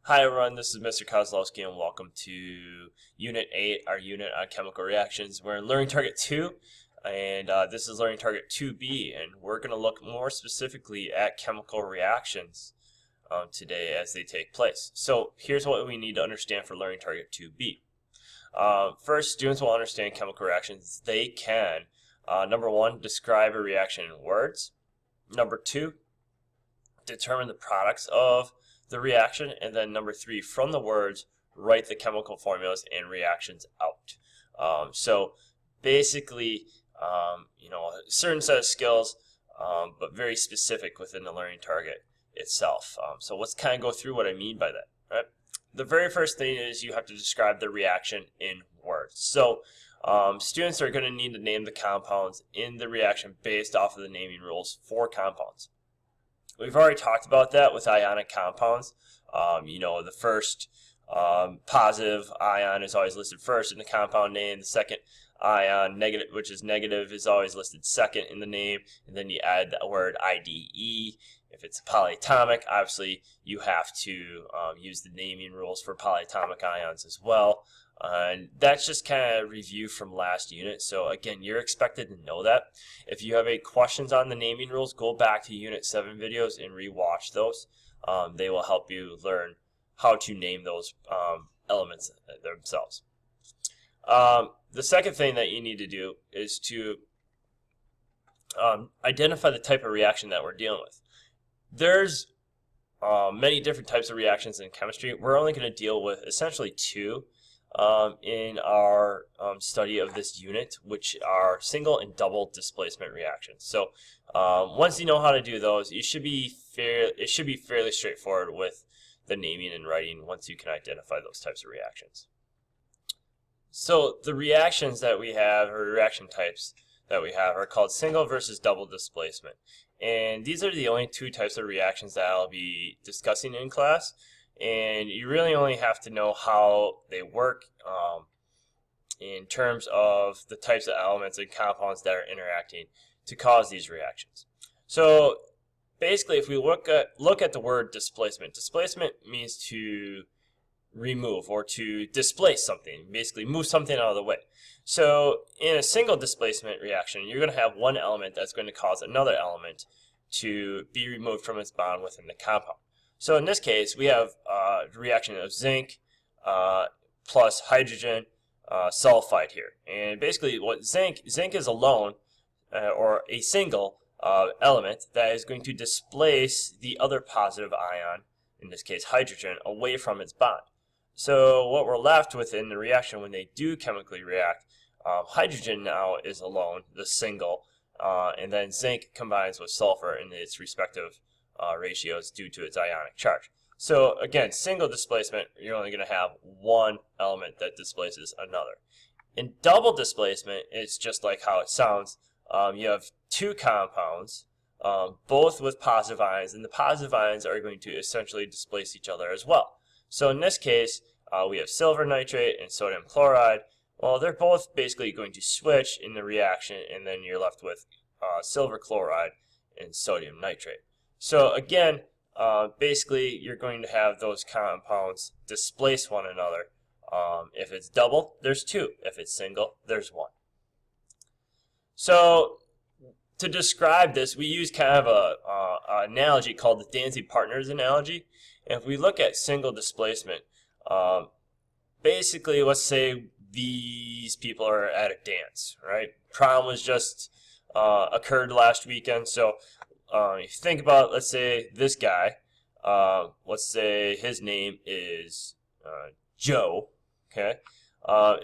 Hi everyone, this is Mr. Kozlowski and welcome to Unit 8, our unit on chemical reactions. We're in Learning Target 2 and this is Learning Target 2B, and we're going to look more specifically at chemical reactions today as they take place. So here's what we need to understand for Learning Target 2B. First, students will understand chemical reactions. They can, number one, describe a reaction in words. Number two, determine the products of the reaction, and then number three, from the words, write the chemical formulas and reactions out. So basically, a certain set of skills, but very specific within the learning target itself. So let's kind of go through what I mean by that. Right? The very first thing is you have to describe the reaction in words. So students are going to need to name the compounds in the reaction based off of the naming rules for compounds. We've already talked about that with ionic compounds. The first positive ion is always listed first in the compound name. The second ion, negative, which is negative, is always listed second in the name. And then you add the word IDE. If it's polyatomic, obviously you have to use the naming rules for polyatomic ions as well. And that's just kind of review from last unit. So again, you're expected to know that. If you have any questions on the naming rules, go back to Unit 7 videos and rewatch those. They will help you learn how to name those elements themselves. The second thing that you need to do is to identify the type of reaction that we're dealing with. There's many different types of reactions in chemistry. We're only going to deal with essentially two in our study of this unit, which are single and double displacement reactions. So once you know how to do those, it should be fairly straightforward with the naming and writing once you can identify those types of reactions. So the reactions that we have, or reaction types that we have, are called single versus double displacement. And these are the only two types of reactions that I'll be discussing in class. And you really only have to know how they work in terms of the types of elements and compounds that are interacting to cause these reactions. So basically, if we look at the word displacement, displacement means to remove or to displace something, basically move something out of the way. So in a single displacement reaction, you're going to have one element that's going to cause another element to be removed from its bond within the compound. So in this case, we have a reaction of zinc plus hydrogen sulfide here. And basically what zinc is alone, or a single element that is going to displace the other positive ion, in this case hydrogen, away from its bond. So what we're left with in the reaction when they do chemically react, hydrogen now is alone, the single, and then zinc combines with sulfur in its respective ratios due to its ionic charge. So again, single displacement, you're only going to have one element that displaces another. In double displacement, it's just like how it sounds. You have two compounds, both with positive ions, and the positive ions are going to essentially displace each other as well. So in this case, we have silver nitrate and sodium chloride. Well, they're both basically going to switch in the reaction, and then you're left with silver chloride and sodium nitrate. So again, basically you're going to have those compounds displace one another. If it's double, there's two. If it's single, there's one. So to describe this, we use kind of an analogy called the Danzig partners analogy. And if we look at single displacement, basically let's say these people are at a dance, right? Prom was just occurred last weekend, so if you think about, let's say this guy, let's say his name is Joe, okay,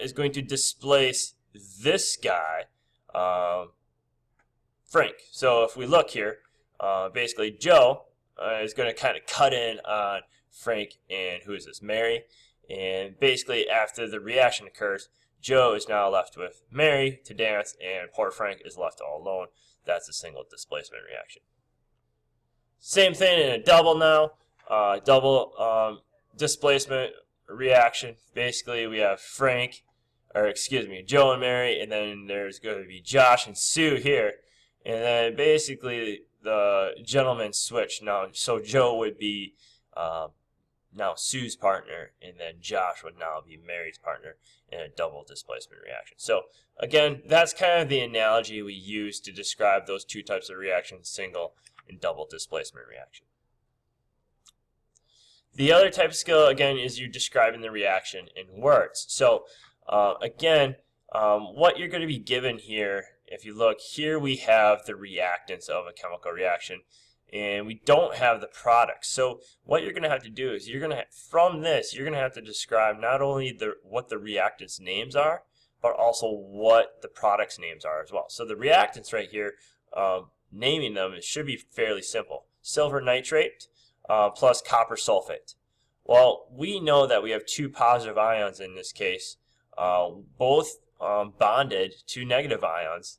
is going to displace this guy, Frank. So if we look here, basically Joe is going to kind of cut in on Frank and who is this, Mary, and basically after the reaction occurs, Joe is now left with Mary to dance, and poor Frank is left all alone. That's a single displacement reaction. Same thing in a double now, double displacement reaction. Basically, we have Joe and Mary, and then there's going to be Josh and Sue here, and then basically the gentlemen switch now. So Joe would be now Sue's partner, and then Josh would now be Mary's partner in a double displacement reaction. So again, that's kind of the analogy we use to describe those two types of reactions, single and double displacement reaction. The other type of skill, again, is you describing the reaction in words. So again, what you're going to be given here, if you look here, we have the reactants of a chemical reaction, and we don't have the products. So what you're going to have to do is from this, you're going to have to describe not only what the reactants names are, but also what the products names are as well. So the reactants right here, naming them, it should be fairly simple. Silver nitrate plus copper sulfate. Well, we know that we have two positive ions in this case, both bonded to negative ions.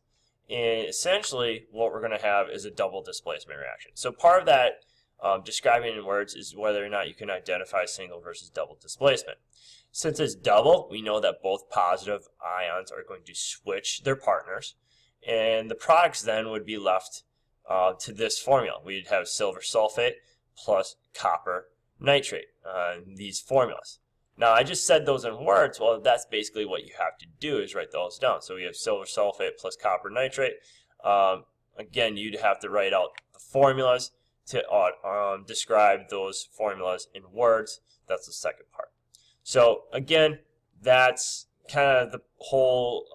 And essentially, what we're going to have is a double displacement reaction. So part of that describing in words is whether or not you can identify single versus double displacement. Since it's double, we know that both positive ions are going to switch their partners, and the products then would be left to this formula. We'd have silver sulfate plus copper nitrate, these formulas. Now, I just said those in words. Well, that's basically what you have to do is write those down. So we have silver sulfate plus copper nitrate. Again, you'd have to write out the formulas to describe those formulas in words. That's the second part. So again, that's kind of the whole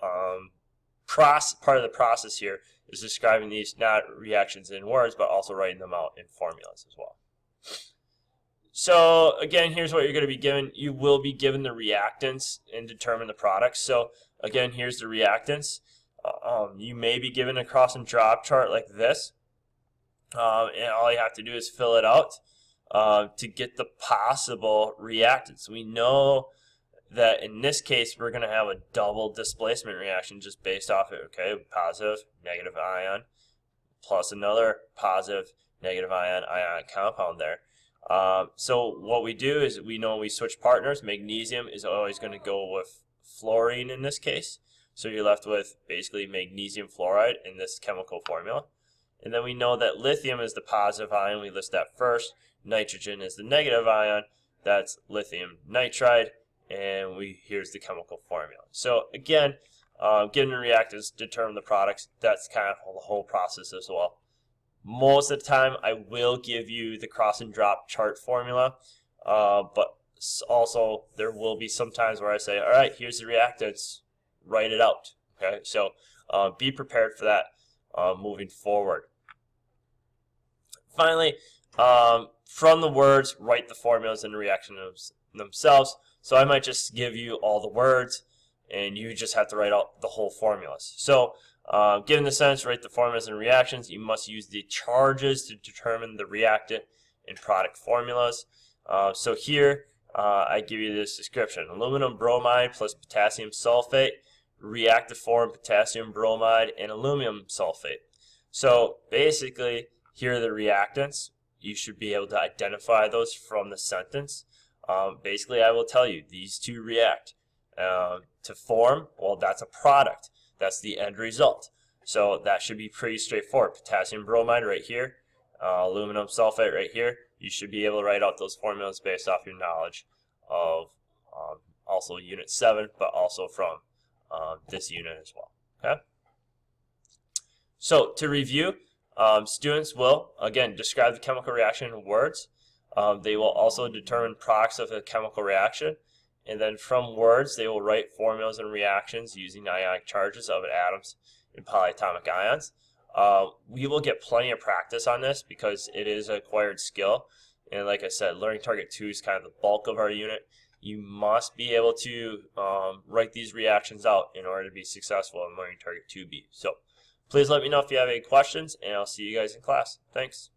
part of the process here is describing these not reactions in words, but also writing them out in formulas as well. So again, here's what you're going to be given. You will be given the reactants and determine the products. So again, here's the reactants. You may be given a cross and drop chart like this. And all you have to do is fill it out to get the possible reactants. We know that in this case, we're going to have a double displacement reaction just based off it. Okay, positive, negative ion, plus another positive, negative ionic compound there. So what we do is we know we switch partners. Magnesium is always going to go with fluorine in this case. So you're left with basically magnesium fluoride in this chemical formula. And then we know that lithium is the positive ion. We list that first. Nitrogen is the negative ion. That's lithium nitride. And here's the chemical formula. So again, given the reactants, determine the products. That's kind of the whole process as well. Most of the time, I will give you the cross and drop chart formula, but also there will be some times where I say, all right, here's the reactants, write it out. Okay, so be prepared for that moving forward. Finally, from the words, write the formulas and the reactions themselves. So I might just give you all the words, and you just have to write out the whole formulas. So given the sentence, write the formulas and reactions. You must use the charges to determine the reactant and product formulas. So here, I give you this description. Aluminum bromide plus potassium sulfate react to form potassium bromide and aluminum sulfate. So basically, here are the reactants. You should be able to identify those from the sentence. Basically, I will tell you, these two react. To form, well, that's a product. That's the end result. So that should be pretty straightforward. Potassium bromide right here, aluminum sulfate right here. You should be able to write out those formulas based off your knowledge of also Unit 7, but also from this unit as well. Okay. So to review, students will, again, describe the chemical reaction in words. They will also determine products of the chemical reaction. And then from words, they will write formulas and reactions using ionic charges of atoms and polyatomic ions. We will get plenty of practice on this because it is an acquired skill. And like I said, Learning Target 2 is kind of the bulk of our unit. You must be able to write these reactions out in order to be successful in Learning Target 2B. So please let me know if you have any questions, and I'll see you guys in class. Thanks.